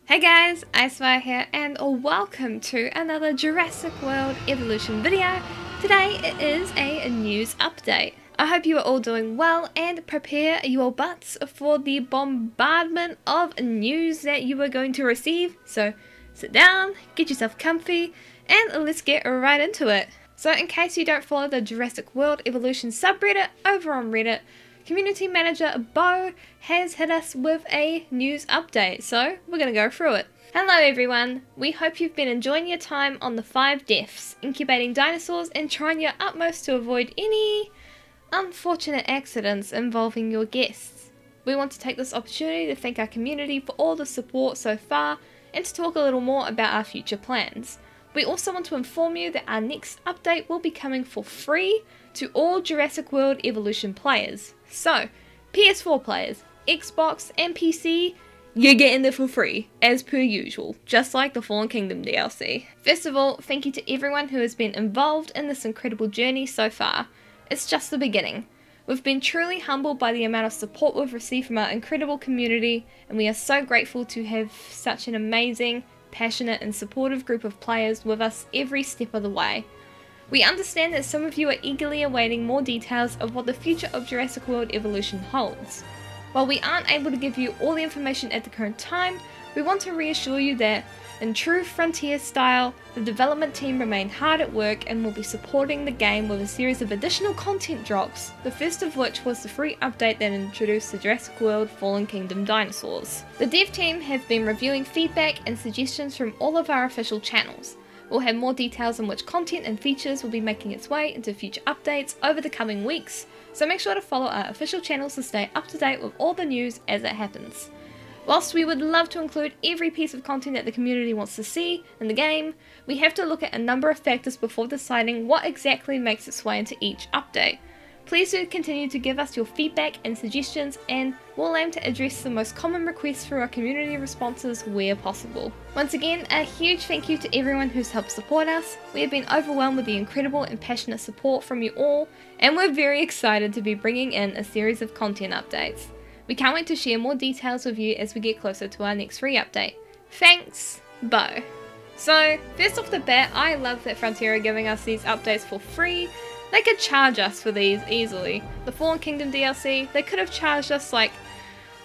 Hey guys, IceWire here and welcome to another Jurassic World Evolution video. Today it is a news update. I hope you are all doing well and prepare your butts for the bombardment of news that you are going to receive. So sit down, get yourself comfy, and let's get right into it. So in case you don't follow the Jurassic World Evolution subreddit over on Reddit, Community Manager Bo has hit us with a news update, so we're going to go through it. Hello everyone, we hope you've been enjoying your time on the 5 deaths, incubating dinosaurs and trying your utmost to avoid any unfortunate accidents involving your guests. We want to take this opportunity to thank our community for all the support so far and to talk a little more about our future plans. We also want to inform you that our next update will be coming for free to all Jurassic World Evolution players. So, PS4 players, Xbox and PC, you're getting it for free, as per usual, just like the Fallen Kingdom DLC. First of all, thank you to everyone who has been involved in this incredible journey so far. It's just the beginning. We've been truly humbled by the amount of support we've received from our incredible community, and we are so grateful to have such an amazing, passionate and supportive group of players with us every step of the way. We understand that some of you are eagerly awaiting more details of what the future of Jurassic World Evolution holds. While we aren't able to give you all the information at the current time, we want to reassure you that, in true Frontier style, the development team remain hard at work and will be supporting the game with a series of additional content drops, the first of which was the free update that introduced the Jurassic World Fallen Kingdom dinosaurs. The dev team have been reviewing feedback and suggestions from all of our official channels. We'll have more details on which content and features will be making its way into future updates over the coming weeks, so make sure to follow our official channels to stay up to date with all the news as it happens. Whilst we would love to include every piece of content that the community wants to see in the game, we have to look at a number of factors before deciding what exactly makes its way into each update. Please do continue to give us your feedback and suggestions, and we'll aim to address the most common requests through our community responses where possible. Once again, a huge thank you to everyone who's helped support us. We have been overwhelmed with the incredible and passionate support from you all, and we're very excited to be bringing in a series of content updates. We can't wait to share more details with you as we get closer to our next free update. Thanks, Bo. So, first off the bat, I love that Frontier are giving us these updates for free. They could charge us for these easily. The Fallen Kingdom DLC, they could have charged us like,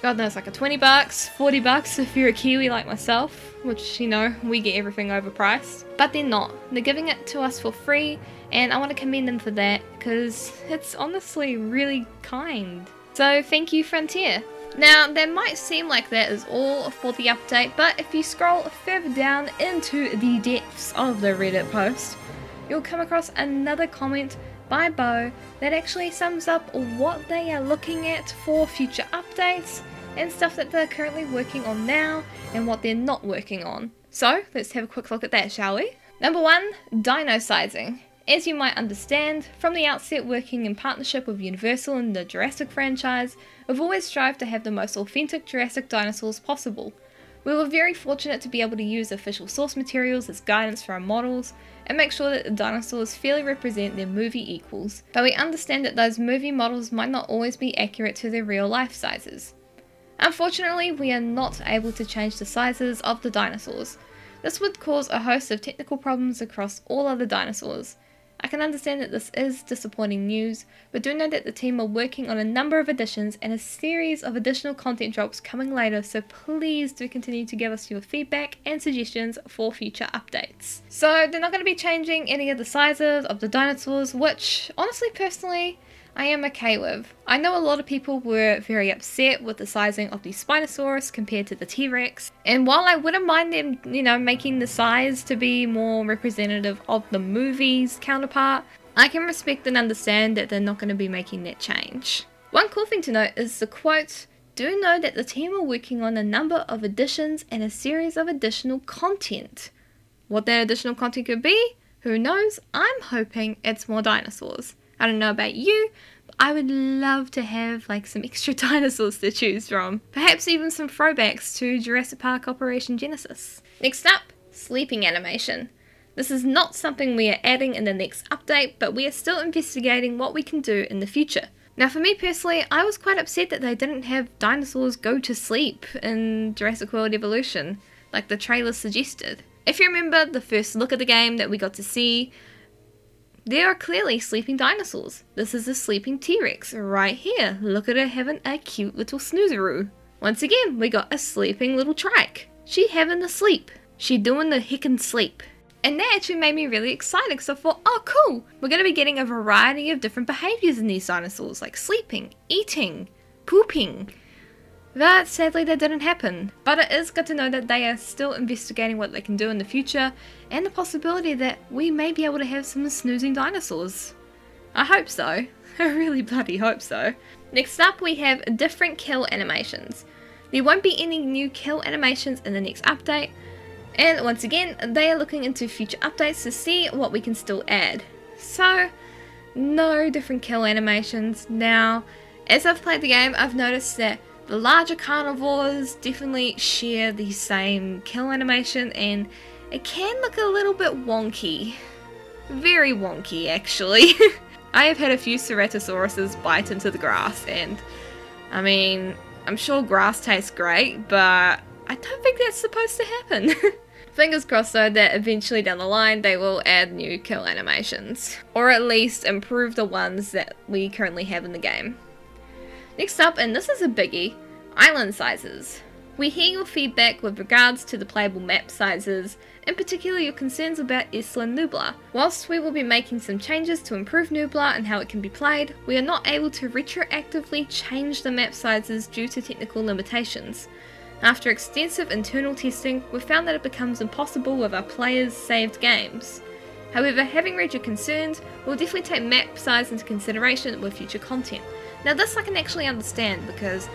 God knows, like a 20 bucks, 40 bucks if you're a Kiwi like myself, which, you know, we get everything overpriced. But they're not. They're giving it to us for free, and I want to commend them for that, because it's honestly really kind. So thank you, Frontier. Now, that might seem like that is all for the update, but if you scroll further down into the depths of the Reddit post, you'll come across another comment by Bo that actually sums up what they are looking at for future updates and stuff that they're currently working on now and what they're not working on. So let's have a quick look at that, shall we? Number 1, dino sizing. As you might understand, from the outset working in partnership with Universal and the Jurassic franchise, we've always strived to have the most authentic Jurassic dinosaurs possible. We were very fortunate to be able to use official source materials as guidance for our models and make sure that the dinosaurs fairly represent their movie equals, but we understand that those movie models might not always be accurate to their real life sizes. Unfortunately, we are not able to change the sizes of the dinosaurs. This would cause a host of technical problems across all other dinosaurs. I can understand that this is disappointing news, but do know that the team are working on a number of additions and a series of additional content drops coming later, so please do continue to give us your feedback and suggestions for future updates. So they're not going to be changing any of the sizes of the dinosaurs, which honestly, personally, I am okay with. I know a lot of people were very upset with the sizing of the Spinosaurus compared to the T-Rex, and while I wouldn't mind them, making the size to be more representative of the movie's counterpart, I can respect and understand that they're not going to be making that change. One cool thing to note is the quote, "Do know that the team are working on a number of additions and a series of additional content." What that additional content could be, who knows? I'm hoping it's more dinosaurs. I don't know about you, but I would love to have like some extra dinosaurs to choose from. Perhaps even some throwbacks to Jurassic Park Operation Genesis. Next up, sleeping animation. This is not something we are adding in the next update, but we are still investigating what we can do in the future. Now for me personally, I was quite upset that they didn't have dinosaurs go to sleep in Jurassic World Evolution. like the trailer suggested. If you remember the first look at the game that we got to see, there are clearly sleeping dinosaurs. This is a sleeping T-Rex right here. Look at her having a cute little snoozeroo. Once again, we got a sleeping little trike. She having the sleep. She doing the hickin' sleep. And that actually made me really excited because I thought, oh cool, we're going to be getting a variety of different behaviours in these dinosaurs, like sleeping, eating, pooping. But sadly that didn't happen. But it is good to know that they are still investigating what they can do in the future, and the possibility that we may be able to have some snoozing dinosaurs. I hope so. I really bloody hope so. Next up we have different kill animations. There won't be any new kill animations in the next update, and once again they are looking into future updates to see what we can still add. So no different kill animations. Now as I've played the game, I've noticed that the larger carnivores definitely share the same kill animation, and it can look a little bit wonky. Very wonky actually. I have had a few Ceratosauruses bite into the grass, and I mean, I'm sure grass tastes great, but I don't think that's supposed to happen. Fingers crossed though that eventually down the line they will add new kill animations, or at least improve the ones that we currently have in the game. Next up, and this is a biggie, island sizes. We hear your feedback with regards to the playable map sizes, in particular your concerns about Isla Nublar. Whilst we will be making some changes to improve Nublar and how it can be played, we are not able to retroactively change the map sizes due to technical limitations. After extensive internal testing, we found that it becomes impossible with our players' saved games. However, having read your concerns, we'll definitely take map size into consideration with future content. Now this I can actually understand, because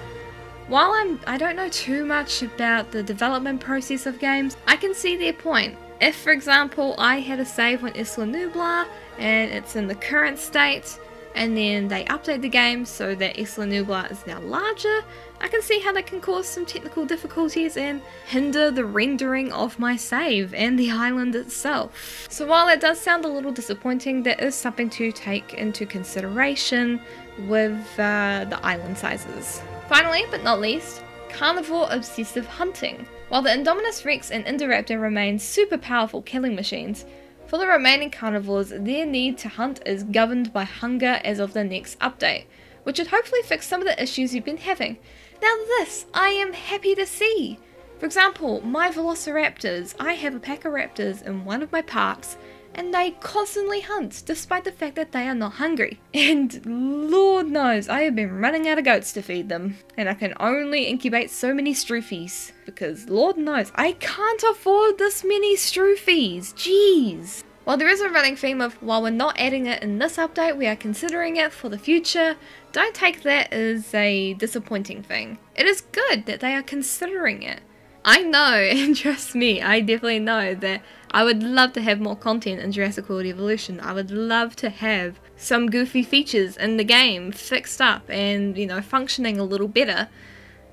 while I don't know too much about the development process of games, I can see their point. If for example I had a save on Isla Nublar and it's in the current state, and then they update the game so that Isla Nublar is now larger, I can see how that can cause some technical difficulties and hinder the rendering of my save and the island itself. So while that does sound a little disappointing, there is something to take into consideration with the island sizes. Finally, but not least, carnivore obsessive hunting. While the Indominus Rex and Indoraptor remain super powerful killing machines, for the remaining carnivores, their need to hunt is governed by hunger as of the next update, which should hopefully fix some of the issues you've been having. Now this, I am happy to see. For example, my Velociraptors, I have a pack of raptors in one of my parks, and they constantly hunt despite the fact that they are not hungry. And Lord knows I have been running out of goats to feed them, and I can only incubate so many stroofies, because Lord knows I can't afford this many stroofies. Jeez. While there is a running theme of while we're not adding it in this update, we are considering it for the future, don't take that as a disappointing thing. It is good that they are considering it. I know, and trust me, I definitely know that I would love to have more content in Jurassic World Evolution. I would love to have some goofy features in the game fixed up and, you know, functioning a little better.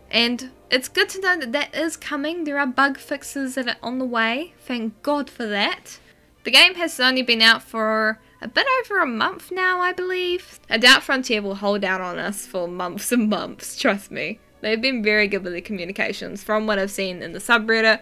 And it's good to know that that is coming. There are bug fixes that are on the way. Thank God for that. The game has only been out for a bit over a month now, I believe. I doubt Frontier will hold out on us for months and months, trust me. They've been very good with their communications from what I've seen in the subreddit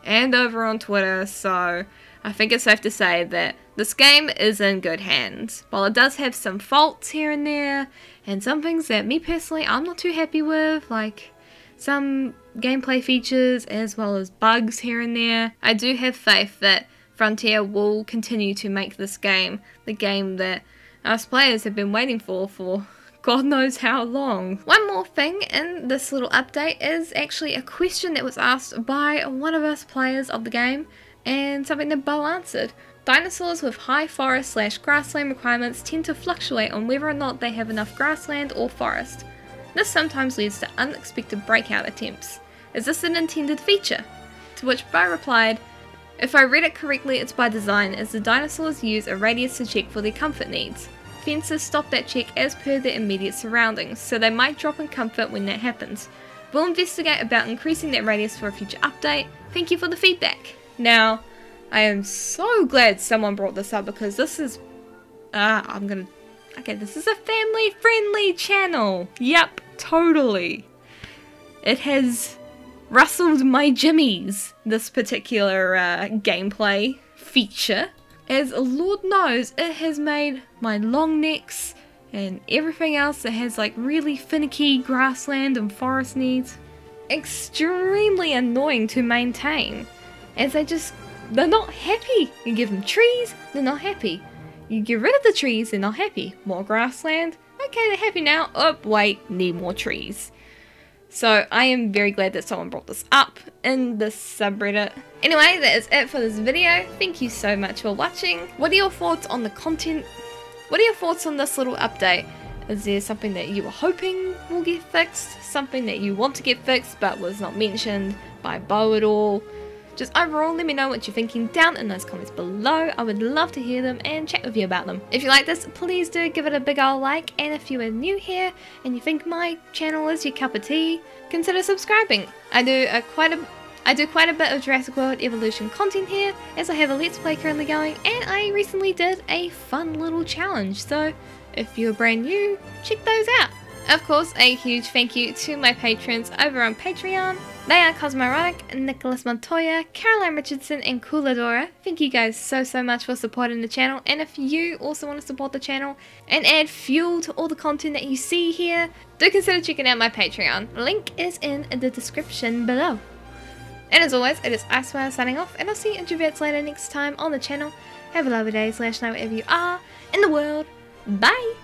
and over on Twitter, so I think it's safe to say that this game is in good hands. While it does have some faults here and there, and some things that me personally I'm not too happy with, like some gameplay features as well as bugs here and there, I do have faith that Frontier will continue to make this game the game that us players have been waiting for God knows how long. One more thing in this little update is actually a question that was asked by one of us players of the game, and something that Bo answered. Dinosaurs with high forest/grassland requirements tend to fluctuate on whether or not they have enough grassland or forest. This sometimes leads to unexpected breakout attempts. Is this an intended feature? To which Bo replied, "If I read it correctly, it's by design, as the dinosaurs use a radius to check for their comfort needs. Fences stop that check as per their immediate surroundings, so they might drop in comfort when that happens. We'll investigate about increasing that radius for a future update. Thank you for the feedback." Now, I am so glad someone brought this up, because this is, this is a family friendly channel. Yep, totally. It has rustled my jimmies, this particular gameplay feature, as Lord knows it has made my long necks and everything else that has like really finicky grassland and forest needs extremely annoying to maintain, as they're not happy. You give them trees, they're not happy. You get rid of the trees, they're not happy. More grassland, okay, they're happy now. Oh wait, need more trees. So I am very glad that someone brought this up in this subreddit. Anyway, that is it for this video. Thank you so much for watching. What are your thoughts on the content? What are your thoughts on this little update? Is there something that you were hoping will get fixed? Something that you want to get fixed but was not mentioned by Bo at all? Just overall, let me know what you're thinking down in those comments below. I would love to hear them and chat with you about them. If you like this, please do give it a big ol' like, and if you are new here and you think my channel is your cup of tea, consider subscribing. I do quite a bit of Jurassic World Evolution content here, as I have a Let's Play currently going, and I recently did a fun little challenge, so if you're brand new, check those out. Of course, a huge thank you to my patrons over on Patreon. They are Cosmoronic, Nicholas Montoya, Caroline Richardson, and Cooladora. Thank you guys so much for supporting the channel, and if you also want to support the channel and add fuel to all the content that you see here, do consider checking out my Patreon. Link is in the description below. And as always, it is IceWire signing off, and I'll see you introverts later next time on the channel. Have a lovely day / night wherever you are in the world. Bye!